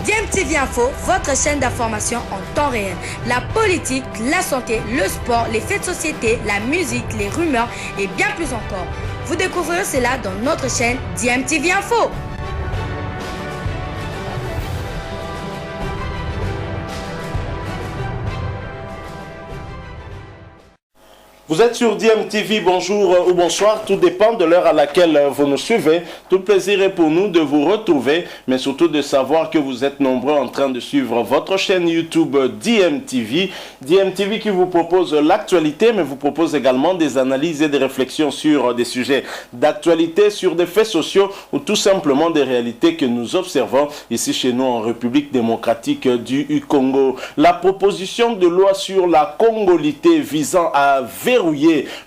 DMTV Info, votre chaîne d'information en temps réel. La politique, la santé, le sport, les faits de société, la musique, les rumeurs et bien plus encore. Vous découvrirez cela dans notre chaîne DMTV Info. Vous êtes sur DMTV, bonjour ou bonsoir, tout dépend de l'heure à laquelle vous nous suivez. Tout plaisir est pour nous de vous retrouver, mais surtout de savoir que vous êtes nombreux en train de suivre votre chaîne YouTube DMTV. DMTV qui vous propose l'actualité, mais vous propose également des analyses et des réflexions sur des sujets d'actualité, sur des faits sociaux ou tout simplement des réalités que nous observons ici chez nous en République démocratique du Congo. La proposition de loi sur la congolité visant à verrouiller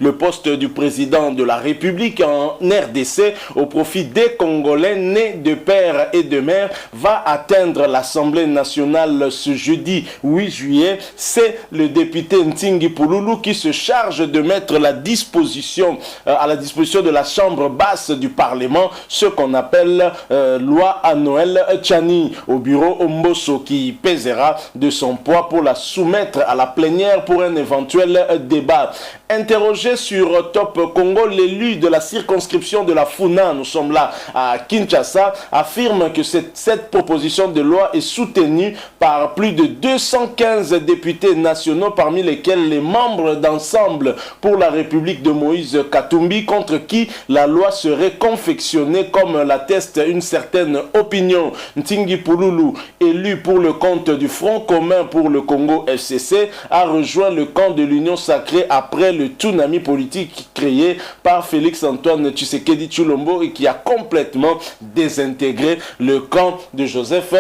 le poste du président de la République en RDC au profit des Congolais nés de père et de mère va atteindre l'Assemblée nationale ce jeudi 8 juillet. C'est le député Ntingi Pouloulou qui se charge de mettre à la disposition de la Chambre basse du Parlement ce qu'on appelle loi à Noël Tchani au bureau Omboso qui pèsera de son poids pour la soumettre à la plénière pour un éventuel débat. Interrogé sur Top Congo, l'élu de la circonscription de la Funa, nous sommes là à Kinshasa, affirme que cette proposition de loi est soutenue par plus de 215 députés nationaux, parmi lesquels les membres d'Ensemble pour la République de Moïse Katumbi, contre qui la loi serait confectionnée comme l'atteste une certaine opinion. Ntingi Pouloulou, élu pour le compte du Front commun pour le Congo FCC, a rejoint le camp de l'Union sacrée après le tsunami politique créé par Félix-Antoine Tshisekedi Tshilombo et qui a complètement désintégré le camp de Joseph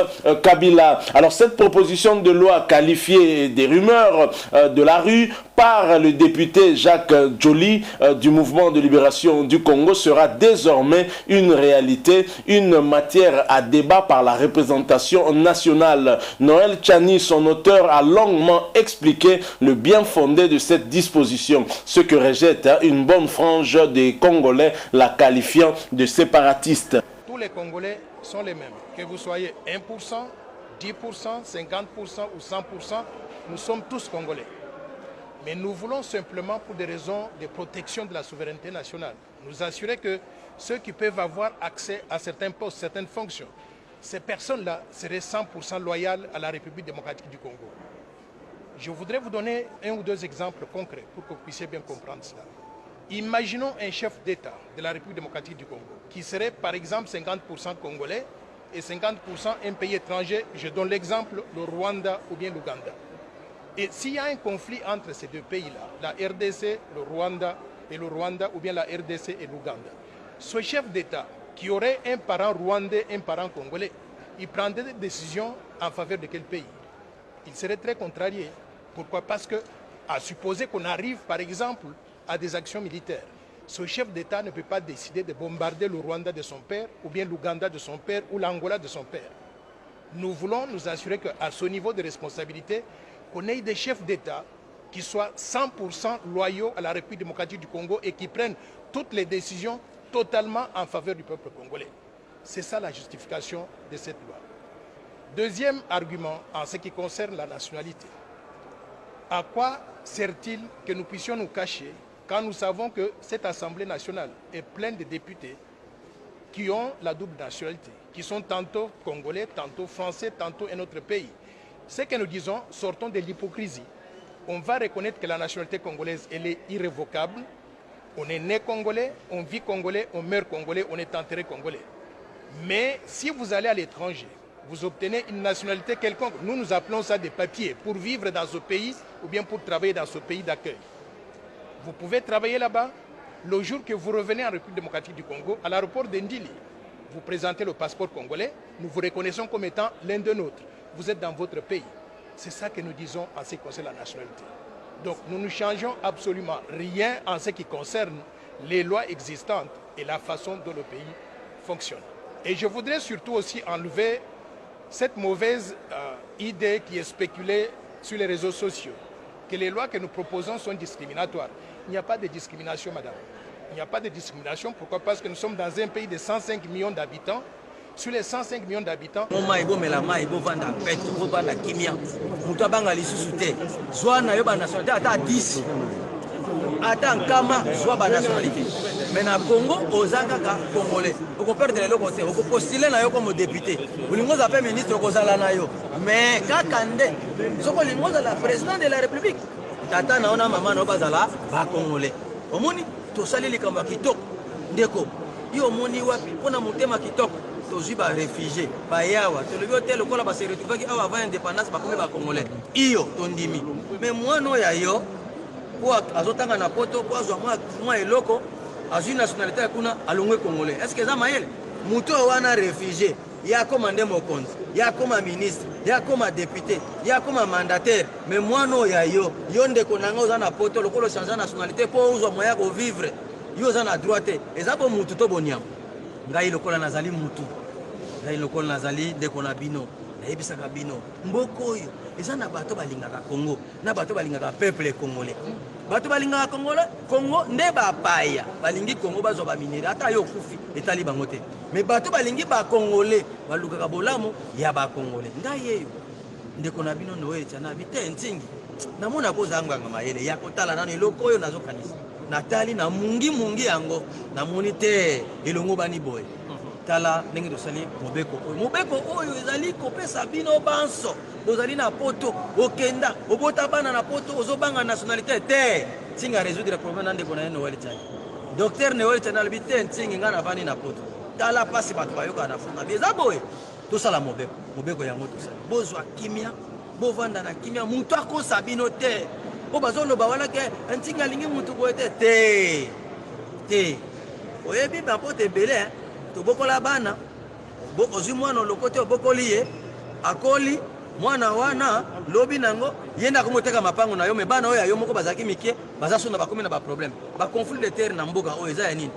Kabila. Alors cette proposition de loi qualifiée des rumeurs de la rue par le député Jacques Joly du mouvement de libération du Congo sera désormais une réalité, une matière à débat par la représentation nationale. Noël Tchani, son auteur, a longuement expliqué le bien fondé de cette disposition, ce que rejette une bonne frange des Congolais, la qualifiant de séparatiste. Tous les Congolais sont les mêmes, que vous soyez 1%, 10%, 50% ou 100%, nous sommes tous Congolais. Mais nous voulons simplement, pour des raisons de protection de la souveraineté nationale, nous assurer que ceux qui peuvent avoir accès à certains postes, certaines fonctions, ces personnes-là seraient 100% loyales à la République démocratique du Congo. Je voudrais vous donner un ou deux exemples concrets pour que vous puissiez bien comprendre cela. Imaginons un chef d'État de la République démocratique du Congo qui serait par exemple 50% congolais et 50% un pays étranger. Je donne l'exemple, le Rwanda ou bien l'Ouganda. Et s'il y a un conflit entre ces deux pays-là, la RDC, le Rwanda ou bien la RDC et l'Ouganda, ce chef d'État qui aurait un parent rwandais, un parent congolais, il prendrait des décisions en faveur de quel pays? Il serait très contrarié. Pourquoi? Parce que, à supposer qu'on arrive par exemple à des actions militaires, ce chef d'État ne peut pas décider de bombarder le Rwanda de son père, ou bien l'Ouganda de son père, ou l'Angola de son père. Nous voulons nous assurer qu'à ce niveau de responsabilité, qu'on ait des chefs d'État qui soient 100% loyaux à la République démocratique du Congo et qui prennent toutes les décisions totalement en faveur du peuple congolais. C'est ça la justification de cette loi. Deuxième argument en ce qui concerne la nationalité. À quoi sert-il que nous puissions nous cacher quand nous savons que cette Assemblée nationale est pleine de députés qui ont la double nationalité, qui sont tantôt congolais, tantôt français, tantôt un autre pays? Ce que nous disons, sortons de l'hypocrisie. On va reconnaître que la nationalité congolaise, elle est irrévocable. On est né congolais, on vit congolais, on meurt congolais, on est enterré congolais. Mais si vous allez à l'étranger, vous obtenez une nationalité quelconque. Nous appelons ça des papiers pour vivre dans ce pays ou bien pour travailler dans ce pays d'accueil. Vous pouvez travailler là-bas. Le jour que vous revenez en République démocratique du Congo, à l'aéroport d'Indili, vous présentez le passeport congolais, nous vous reconnaissons comme étant l'un de nôtres. Vous êtes dans votre pays. C'est ça que nous disons en ce qui concerne la nationalité. Donc nous ne changeons absolument rien en ce qui concerne les lois existantes et la façon dont le pays fonctionne. Et je voudrais surtout aussi enlever cette mauvaise idée qui est spéculée sur les réseaux sociaux, que les lois que nous proposons sont discriminatoires. Il n'y a pas de discrimination, madame. Il n'y a pas de discrimination. Pourquoi? Parce que nous sommes dans un pays de 105 millions d'habitants sur les 105 millions d'habitants. Attends, Kama, soit ba nationalité. Mais na Congo, aux Angaka congolais. On peut perdre le côté, on peut postuler na yo comme député. Vous l'ingos appelle ministre Kozala na yo. Mais Kakande, ce que l'ingos la président de la République. Tata na ona mama no bazala ba congolais. Omoni to sali li kamba kitoko. Ndeko. Yo moni wapi pona motema kitoko. Tozi ba réfugié, ba yawa. To le hôtel ko la ba se retrouver ki avant indépendance ba comme ba congolais. Iyo tondimi. Mais moi no ya yo pour azotanga na poto pour azwa moi eloko azui nationalité kuna alongwe congolais. Est-ce que ça maël muto wana réfugié ya commandé mon compte ya comme ministre ya comme député ya comme mandataire mais moi no ya yo ndeko nanga oza na poto lokolo changer nationalité pour uzwa moya ko vivre yo za na droite ezabo mutu to boniam ngai lokola nazali mutu ngai lokola nazali ndeko na bino ebisaka bino mboko yo eza na bato balingaka Congo na bato balingaka peuple congolais bato balingaka Congo nde bapaya balingi Congo bazwa ba minere ata yo kufi etali bango te mais bato balingi ba congolais balukaka bolamu ya ba congolais ngai yeyo ndeko na bino no etana bite ntingi namona ko zanganga mayele ya kotala nano eloko oyo nazokanisa natali na mungi yango namoni te elongo bani boy tala ndenge tosali mobeko oyo ezali kopesa bino banso bozali na poto okenda obota bana na poto ozobanga nationalité te tinga résoudre problème ndeko na Noël Tchani docteur Noël Tchani albite ntingi ngana bani na poto tala pasi bato bayoka na fona beza boye tosala mobeko yango tosali bozwa kimia bovanda na kimia mutu akosa bino te po bazoloba wana ke ntinga alingi mutu boye te oyebi bapoto ebele tobokola bana ozwi mwana lokote obokoli ye akoli mwana wana lobi nango yenda komoteka mapango na yo me bana oyo yo moko bazaki mike bazasona bakomi na ba problème ba conflit de terre na mboka oyo eza ya nini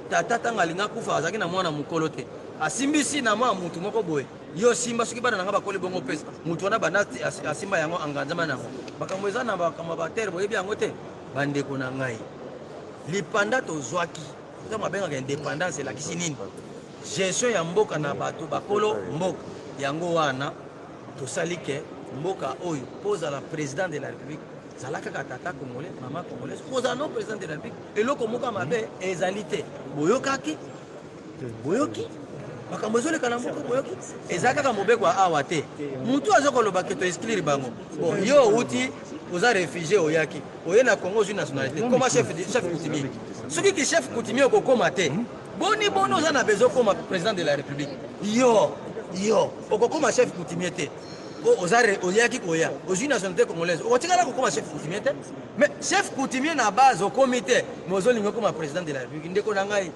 tata tanga linga kufa azaki na mwana mukolo te asimbisi na mwa mutu moko boye yo simba soki bana nanga bakoli bongo pesa mutu wana banati asimba yango anganzama nango bakambo eza na bakamba ba terre boyebi yango te bandeko na ngai lipanda tozwaki to mabengaka indépendance elakisi nini gestion ya mboka na bato bakolo mboka yango wana tosali ke mboka oyo poza la président de la république zalaka tata congolais mama congolaise poza no président de la république eloko moka mabe ezali te boyoki makambo ezoleka na mboka boyoki eza kaka mobeko awa te mutu azokoloba ke to exclure bango bon yo uti oza réfugié oyaki oye na Congo ozwi nationalité koma chef coutumier soki ki chef coutumier okokoma te boni oza na besoin comme président de la république yo okokoma chef coutumier te oyaki koya ozwi nationalité congolaise okotikala kokoma chef coutumier te mais chef coutumier na base okomi te mais ozolinga koma président de la république ndeko na ngai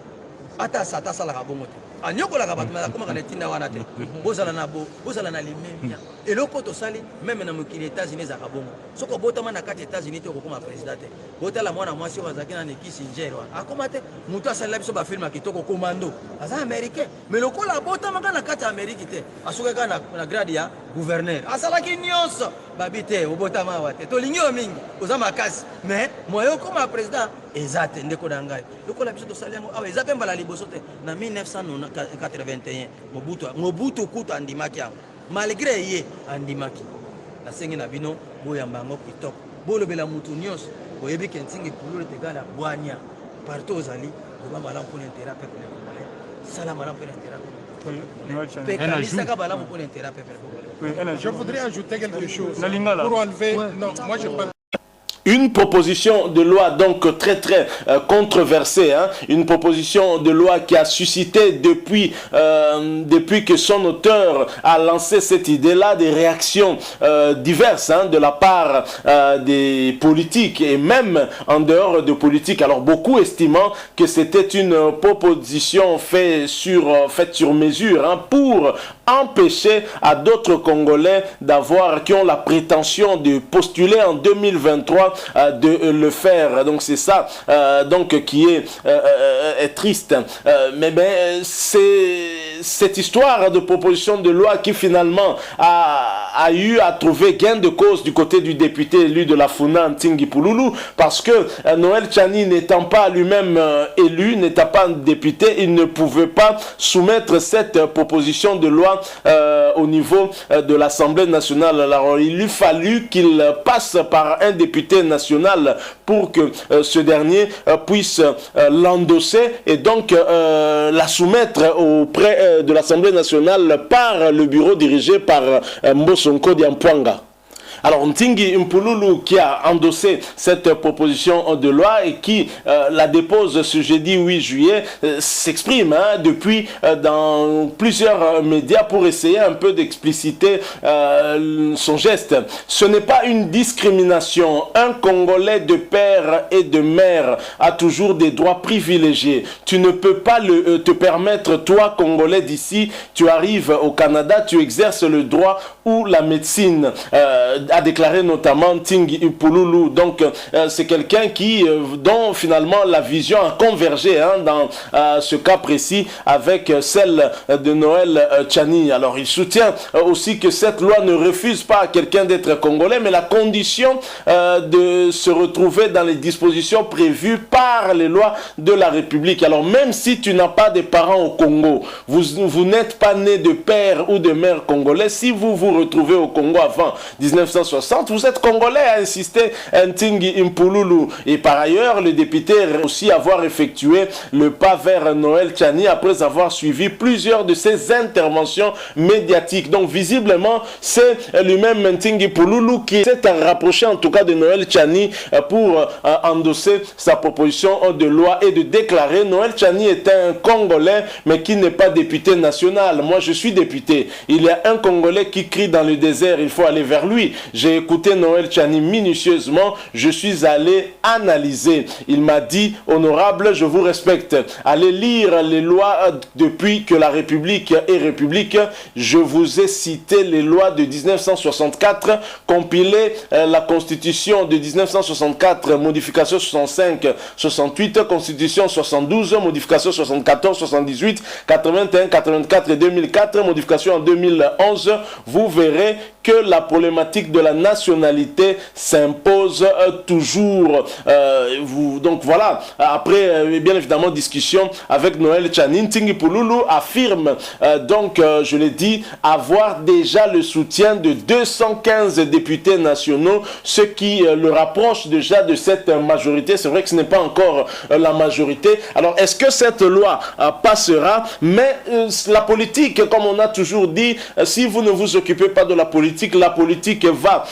ata asalaka bongo te anyokolaka bato akomaka na etinda wana te bozala na limemia eloko tosali meme na mokili États-Unis ezaka bongo soki obotama na kati États-Unis te okokoma président te botala mwana mwasi oyo azalaki na nekisi Niger wana akoma te motu asalila biso bafilme ya kitoko komando aza américain mais lokola abotamaka na kati ya Amérique te asukaka na grade ya gouverneur asalaki nyonso babi te obotama awa te tolingi yo mingi oza makasi mais moyo okoma président eza te ndeko na ngai lokola biso tosali yango awa eza mpe mbala liboso te na 1981 Mobutu kutu andimaki yango malgré ye andimaki nasengi na bino boyamba yango kitoko bolobela mutu nyonso boyebi ke ntingi kulule tegala bwania partout ozali oba malamu mpona intérêt peuple congolais sala malamu mpona intérêt pekalisaka malamu mpona intérêt peuple. Je voudrais ajouter quelque chose pour enlever non moi je parle. Une proposition de loi donc très controversée, hein? Une proposition de loi qui a suscité depuis que son auteur a lancé cette idée-là des réactions diverses, hein, de la part des politiques et même en dehors de politique. Alors beaucoup estimant que c'était une proposition faite sur mesure, hein, pour empêcher à d'autres Congolais qui ont la prétention de postuler en 2023 de le faire. Donc c'est ça donc qui est triste. Mais c'est cette histoire de proposition de loi qui finalement a eu à trouver gain de cause du côté du député élu de la Funa, Ntingi Pululu, parce que Noël Tchani n'étant pas lui-même élu, n'étant pas député, il ne pouvait pas soumettre cette proposition de loi au niveau de l'Assemblée nationale. Alors il lui fallu qu'il passe par un député national pour que ce dernier puisse l'endosser et donc la soumettre auprès de l'Assemblée nationale par le bureau dirigé par Mbosonko Diampwanga. Alors Ntingi Mpululu qui a endossé cette proposition de loi et qui la dépose ce jeudi 8 juillet s'exprime depuis dans plusieurs médias pour essayer un peu d'expliciter son geste. Ce n'est pas une discrimination. Un Congolais de père et de mère a toujours des droits privilégiés. Tu ne peux pas te permettre, toi Congolais d'ici, tu arrives au Canada, tu exerces le droit ou la médecine, a déclaré notamment Ntingi Mpululu. Donc c'est quelqu'un qui dont finalement la vision a convergé dans ce cas précis avec celle de Noël Tchani. Alors il soutient aussi que cette loi ne refuse pas à quelqu'un d'être congolais, mais la condition de se retrouver dans les dispositions prévues par les lois de la République. Alors même si tu n'as pas de parents au Congo, vous n'êtes pas né de père ou de mère congolais, si vous vous retrouvez au Congo avant 1960, vous êtes congolais, a insisté Ntingi Mpululu. Et par ailleurs, le député aussi avoir effectué le pas vers Noël Tchani après avoir suivi plusieurs de ses interventions médiatiques. Donc visiblement, c'est lui-même Ntingi Mpululu qui s'est rapproché en tout cas de Noël Tchani pour endosser sa proposition de loi et de déclarer Noël Tchani est un Congolais mais qui n'est pas député national. Moi je suis député. Il y a un Congolais qui crie dans le désert, il faut aller vers lui. J'ai écouté Noël Tchani minutieusement, je suis allé analyser. Il m'a dit, honorable, je vous respecte. Allez lire les lois depuis que la République est République. Je vous ai cité les lois de 1964, compilé la Constitution de 1964, modification 65, 68, Constitution 72, modification 74, 78, 81, 84 et 2004, modification en 2011. Vous verrez que la problématique de la nationalité s'impose toujours. Donc voilà, après bien évidemment discussion avec Noël Tchani, Ntingi Mpululu affirme donc, je l'ai dit, avoir déjà le soutien de 215 députés nationaux, ce qui le rapproche déjà de cette majorité. C'est vrai que ce n'est pas encore la majorité. Alors est-ce que cette loi passera? Mais la politique, comme on a toujours dit, si vous ne vous occupez pas de la politique va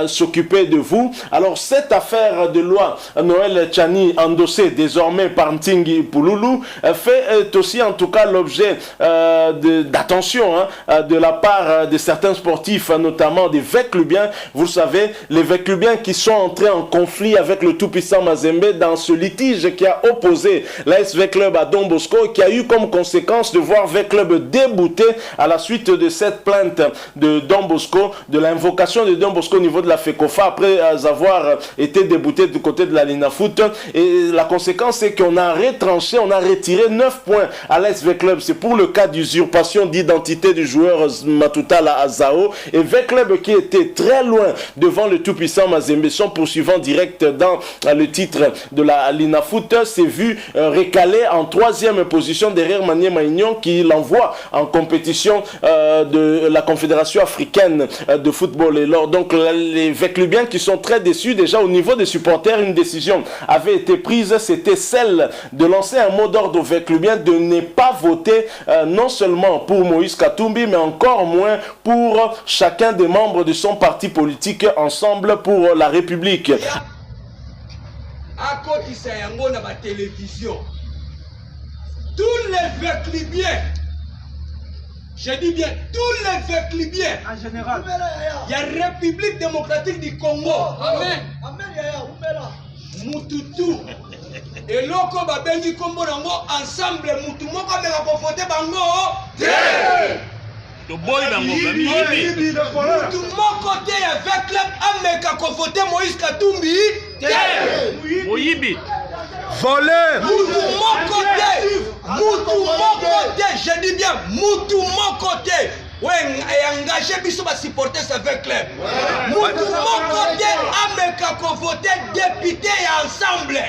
s'occuper de vous. Alors cette affaire de loi Noël Tchani endossée désormais par Ntingi Mpululu fait aussi en tout cas l'objet d'attention de la part de certains sportifs, notamment des Veclubiens. Vous savez, les Veclubiens qui sont entrés en conflit avec le tout-puissant Mazembe dans ce litige qui a opposé l'AS Veclub à Don Bosco, qui a eu comme conséquence de voir Veclub débouté à la suite de cette plainte de Don Bosco, de l'invocation de Don Bosco au niveau de la FECOFA après avoir été débouté du côté de la Linafoot. Et la conséquence c'est qu'on a retranché, on a retiré 9 points à l'AS Veclub. C'est pour le cas d'usurpation d'identité du joueur Matutala Azao. Et Veclub qui était très loin devant le tout-puissant Mazembe, son poursuivant direct dans le titre de la Linafoot, s'est vu recalé en 3e position derrière Maniema Union qui l'envoie en compétition de la Confédération africaine de football. Et alors, donc les Veclubiens qui sont très déçus déjà au niveau des supporters, une décision avait été prise, c'était celle de lancer un mot d'ordre aux Veclubiens de ne pas voter non seulement pour Moïse Katumbi, mais encore moins pour chacun des membres de son parti politique Ensemble pour la République. À côté de la télévision, tous les Veclubiens, je dis bien tous les Veclubiens en général, il y a République démocratique du Congo. Amen. Amen. Mututu. Et loko babengi kombo nango ensemble mutu moko ameka kofote bango. Mutu moko te avec club ameka ko voter Moïse Katumbi. Volé. Mutu moko te, je dis bien mutu moko te. Ouais, engagé biso ba supporter avec club. Mutu moko te ameka ko voter député ensemble.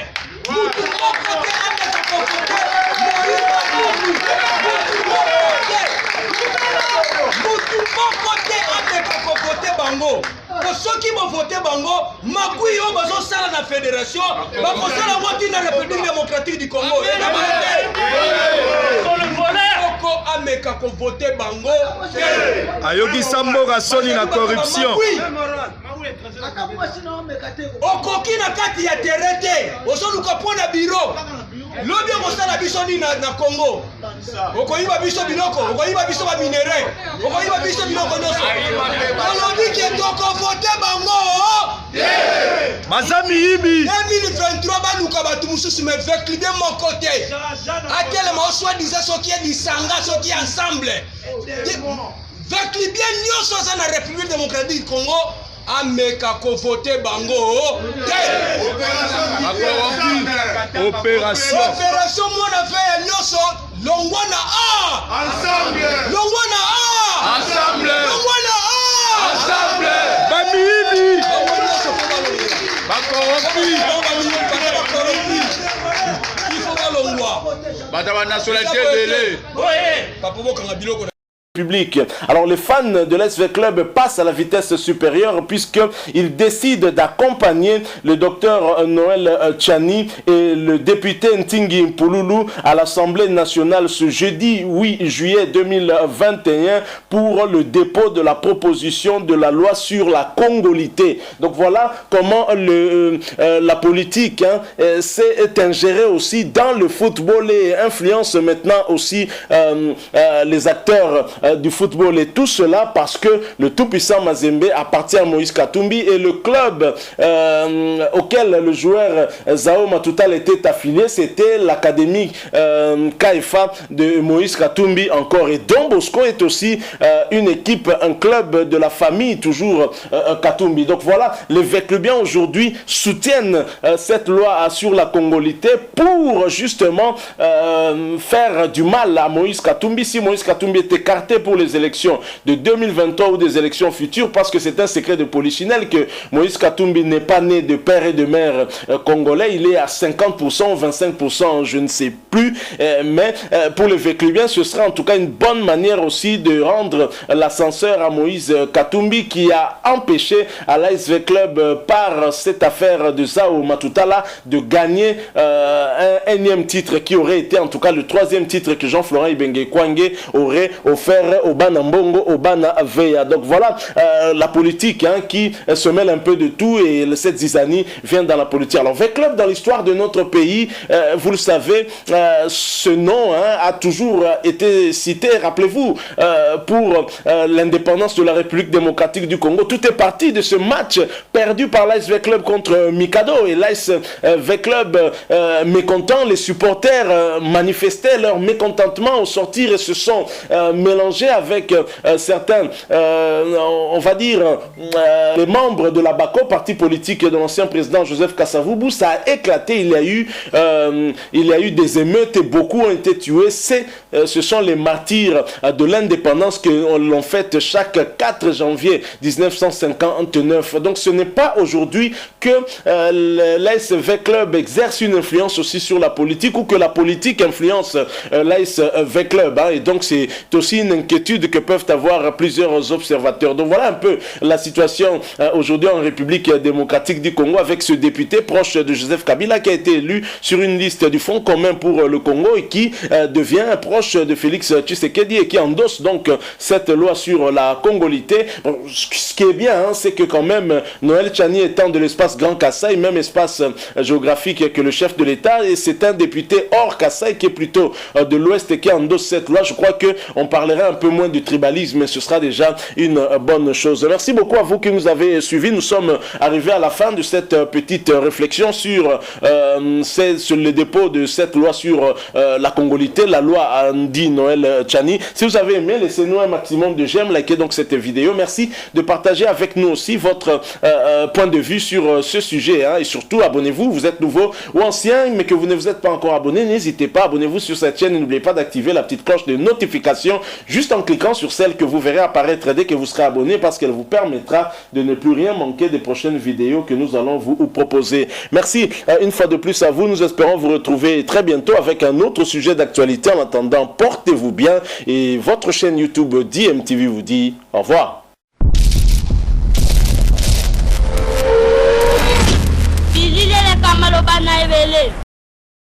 Mutu moko te ameka ko voter Moïse Katumbi. Mutu moko te ameka ko voter bango. Pour ceux qui vont voter bango, makui yo bazo sala na fédération, ba ko sala moti na République démocratique du Congo. Oko ameka ko voter bango. Ayoki Samboga soni na corruption. Okoki na kati ya terete, osoluka pona bureau. Lobi okosala biso ni na Congo. Okoyiba biso biloko, okoyiba biso ba minerai, okoyiba biso biloko nyonso. Olobi ke toko voter bango. Mazami Ibi 2023 baluka batu mususu me avec l'idée mon côté. À quel moment soit disait ce qui est du sanga, ce qui est ensemble. Avec l'idée nyonso za na République démocratique du Congo. Ameka ko voter bango. Opération moi na fait nyonso longwana ensemble. Longwana Ensemble. Longwana Ensemble. Bamibi. Il faut pas longwa. Bataba nationalité belé. Papa bokanga biloko. Public. Alors les fans de l'SV Club passent à la vitesse supérieure puisqu'ils décident d'accompagner le docteur Noël Tchani et le député Ntingi Mpouloulou à l'Assemblée nationale ce jeudi 8 juillet 2021 pour le dépôt de la proposition de la loi sur la congolité. Donc voilà comment la politique s'est ingérée aussi dans le football et influence maintenant aussi les acteurs du football, et tout cela parce que le tout-puissant Mazembe appartient à Moïse Katumbi et le club auquel le joueur Zao Matutal était affilié, c'était l'académie KFA de Moïse Katumbi encore. Et Don Bosco est aussi une équipe, un club de la famille toujours Katumbi. Donc voilà, les Véclubiens aujourd'hui soutiennent cette loi sur la congolité pour justement faire du mal à Moïse Katumbi. Si Moïse Katumbi est écarté pour les élections de 2023 ou des élections futures, parce que c'est un secret de polichinelle que Moïse Katumbi n'est pas né de père et de mère congolais, il est à 50%, 25%, je ne sais plus, mais pour les Véclubiens, ce sera en tout cas une bonne manière aussi de rendre l'ascenseur à Moïse Katumbi qui a empêché à l'ASV Club par cette affaire de Zao Matutala de gagner un énième titre qui aurait été en tout cas le 3e titre que Jean-Florent Ibenge Kwange aurait offert au Bana Mbongo, au Bana Veya. Donc voilà la politique qui se mêle un peu de tout, et cette zizanie vient dans la politique. Alors V-Club dans l'histoire de notre pays, vous le savez, ce nom a toujours été cité, rappelez-vous, pour l'indépendance de la République démocratique du Congo. Tout est parti de ce match perdu par l'AS V-Club contre Mikado, et l'AS V-Club mécontent, les supporters manifestaient leur mécontentement au sortir et se sont mélangés avec certains, on va dire, les membres de la BACO, parti politique de l'ancien président Joseph Kasavubu. Ça a éclaté, il y a eu des émeutes et beaucoup ont été tués. Ce sont les martyrs de l'indépendance que l'on fête chaque 4 janvier 1959. Donc ce n'est pas aujourd'hui que l'ASV Club exerce une influence aussi sur la politique, ou que la politique influence l'ASV Club. Et donc c'est aussi une inquiétude que peuvent avoir plusieurs observateurs. Donc voilà un peu la situation aujourd'hui en République démocratique du Congo, avec ce député proche de Joseph Kabila qui a été élu sur une liste du Front commun pour le Congo et qui devient proche de Félix Tshisekedi et qui endosse donc cette loi sur la congolité. Bon, ce qui est bien, c'est que quand même Noël Tchani étant de l'espace Grand Kassai, même espace géographique que le chef de l'État, et c'est un député hors Kassai qui est plutôt de l'Ouest et qui endosse cette loi. Je crois qu'on parlerait un peu moins de tribalisme, ce sera déjà une bonne chose. Merci beaucoup à vous qui nous avez suivis. Nous sommes arrivés à la fin de cette petite réflexion sur le dépôt de cette loi sur la congolité, la loi Andy Noël Tchani. Si vous avez aimé, laissez-nous un maximum de j'aime, likez donc cette vidéo. Merci de partager avec nous aussi votre point de vue sur ce sujet, hein. Et surtout, abonnez-vous, vous êtes nouveau ou ancien, mais que vous ne vous êtes pas encore abonné, n'hésitez pas, abonnez-vous sur cette chaîne et n'oubliez pas d'activer la petite cloche de notification juste en cliquant sur celle que vous verrez apparaître dès que vous serez abonné, parce qu'elle vous permettra de ne plus rien manquer des prochaines vidéos que nous allons vous proposer. Merci une fois de plus à vous. Nous espérons vous retrouver très bientôt avec un autre sujet d'actualité. En attendant, portez-vous bien et votre chaîne YouTube DMTV vous dit au revoir.